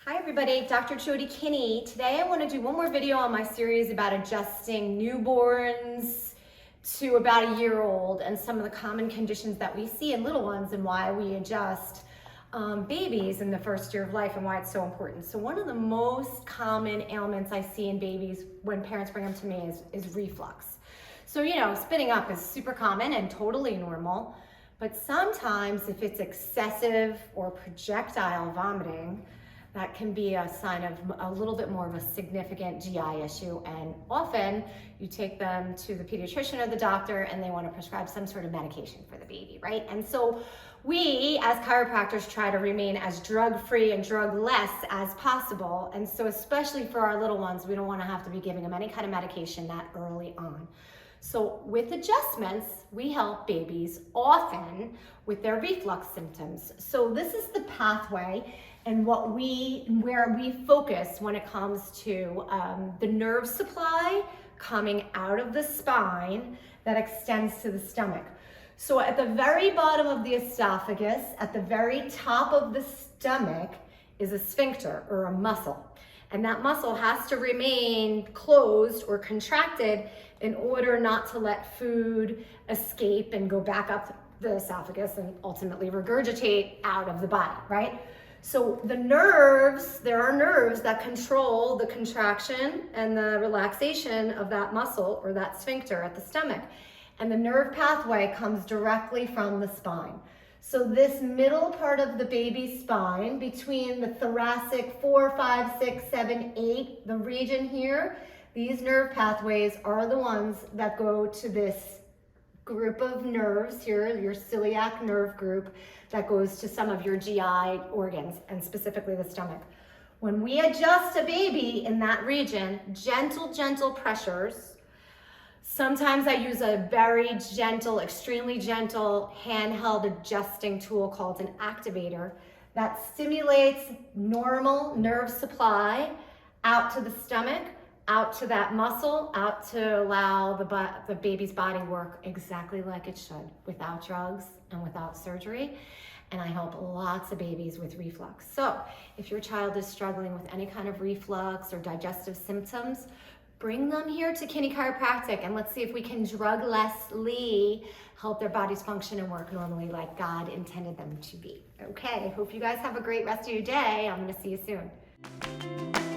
Hi everybody, Dr. Jody Kinney. Today I want to do one more video on my series about adjusting newborns to about a year old and some of the common conditions that we see in little ones and why we adjust babies in the first year of life and why it's so important. So one of the most common ailments I see in babies when parents bring them to me is reflux. So spitting up is super common and totally normal, but sometimes if it's excessive or projectile vomiting, that can be a sign of a little bit more of a significant GI issue, and often you take them to the pediatrician or the doctor and they want to prescribe some sort of medication for the baby, right? And so we as chiropractors try to remain as drug-free and drug-less as possible, and so especially for our little ones, we don't want to have to be giving them any kind of medication that early on. So with adjustments, we help babies often with their reflux symptoms. So this is the pathway and where we focus when it comes to the nerve supply coming out of the spine that extends to the stomach. So at the very bottom of the esophagus, at the very top of the stomach, is a sphincter or a muscle. And that muscle has to remain closed or contracted in order not to let food escape and go back up the esophagus and ultimately regurgitate out of the body, right? So the nerves, there are nerves that control the contraction and the relaxation of that muscle or that sphincter at the stomach. And the nerve pathway comes directly from the spine. So this middle part of the baby's spine, between the thoracic 4, 5, 6, 7, 8, the region here, these nerve pathways are the ones that go to this group of nerves here, your celiac nerve group, that goes to some of your GI organs and specifically the stomach. When we adjust a baby in that region, gentle pressures. Sometimes I use a very gentle, extremely gentle handheld adjusting tool called an activator that stimulates normal nerve supply out to the stomach, out to that muscle, out to allow the baby's body work exactly like it should, without drugs and without surgery. And I help lots of babies with reflux. So if your child is struggling with any kind of reflux or digestive symptoms, bring them here to Kinney Chiropractic and let's see if we can drug-lessly help their bodies function and work normally like God intended them to be. Okay, hope you guys have a great rest of your day. I'm gonna see you soon.